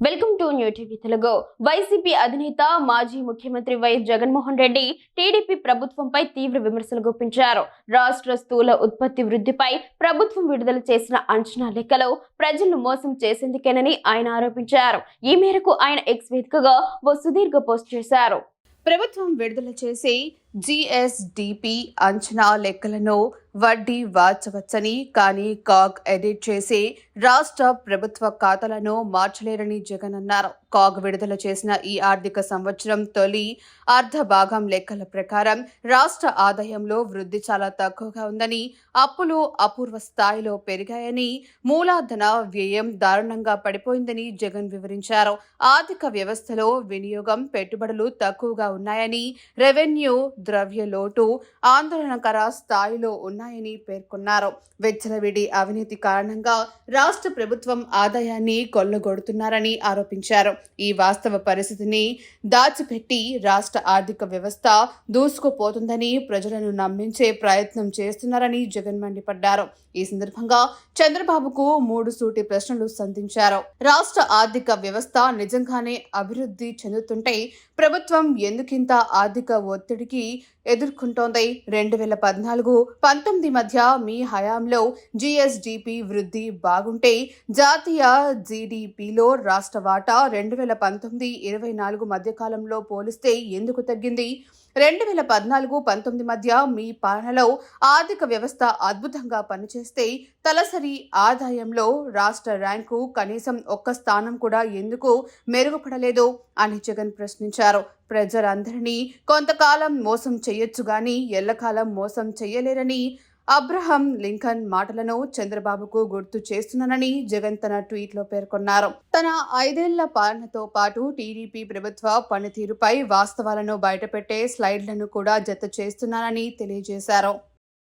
Welcome to new TV Telugu. YCP అధినేత మాజీ ముఖ్యమంత్రి వైఎస్ జగన్మోహన్ రెడ్డి టీడీపీ ప్రభుత్వంపై తీవ్ర విమర్శలు గుప్పించారు. రాష్ట్ర స్థూల ఉత్పత్తి వృద్ధిపై ప్రభుత్వం విడుదల చేసిన అంచనా లెక్కలు ప్రజలను మోసం చేసేందుకేనని ఆయన ఆరోపించారు. ఈ మేరకు ఆయన ఎక్స్ వేదికగా ఓ సుదీర్ఘ పోస్ట్ చేశారు. ప్రభుత్వం విడుదల చేసే జిఎస్డిపి అంచనా లెక్కలను వడ్డీ వాచవచ్చని, కానీ కాగ్ ఎడిట్ చేసి రాష్ట్ర ప్రభుత్వ ఖాతాలను మార్చలేరని జగన్ అన్నారు. కాగ్ విడుదల చేసిన ఈ ఆర్థిక సంవత్సరం తొలి అర్ధ భాగం లెక్కల ప్రకారం రాష్ట్ర ఆదాయంలో వృద్ధి చాలా తక్కువగా ఉందని, అప్పులు అపూర్వ స్థాయిలో పెరిగాయని, మూలధన వ్యయం దారుణంగా పడిపోయిందని జగన్ వివరించారు. ఆర్థిక వ్యవస్థలో వినియోగం, పెట్టుబడులు తక్కువగా ఉన్నాయని, రెవెన్యూ ద్రవ్య లోటు ఆందోళనకర స్థాయిలో ఉన్నాయని పేర్కొన్నారు. విచ్చలవిడి అవినీతి కారణంగా రాష్ట్ర ప్రభుత్వం ఆదాయాన్ని కొల్లగొడుతున్నారని ఆరోపించారు. ఈ వాస్తవ పరిస్థితిని దాచిపెట్టి రాష్ట్ర ఆర్థిక వ్యవస్థ దూసుకుపోతుందని ప్రజలను నమ్మించే ప్రయత్నం చేస్తున్నారని జగన్ మండిపడ్డారు. ఈ సందర్భంగా చంద్రబాబుకు 3 సూటి ప్రశ్నలు సంధించారు. రాష్ట్ర ఆర్థిక వ్యవస్థ నిజంగానే అభివృద్ధి చెందుతుంటే ప్రభుత్వం ఎందుకింత ఆర్థిక ఒత్తిడికి ఎదుర్కొంటోంది? 2014-19 మధ్య మీ హయాంలో జిఎస్డిపి వృద్ధి బాగుంటే జాతీయ జీడిపిలో రాష్ట్ర వాటా 2019-24 మధ్యకాలంలో పోలిస్తే ఎందుకు తగ్గింది? 2014-19 మధ్య మీ పాలనలో ఆర్థిక వ్యవస్థ అద్భుతంగా పనిచేస్తే తలసరి ఆదాయంలో రాష్ట్ర ర్యాంకు కనీసం ఒక్క స్థానం కూడా ఎందుకు మెరుగుపడలేదు అని జగన్ ప్రశ్నించారు. ప్రజలందరినీ కొంతకాలం మోసం చేయొచ్చు గాని ఎల్లకాలం మోసం చేయలేరని అబ్రహం లింకన్ మాటలను చంద్రబాబుకు గుర్తు చేస్తున్నానని జగన్ తన ట్వీట్లో పేర్కొన్నారు. తన 5 ఏళ్ల పాలనతో పాటు టీడీపీ ప్రభుత్వ పనితీరుపై వాస్తవాలను బయటపెట్టే స్లైడ్లను కూడా జత చేస్తున్నానని తెలియజేశారు.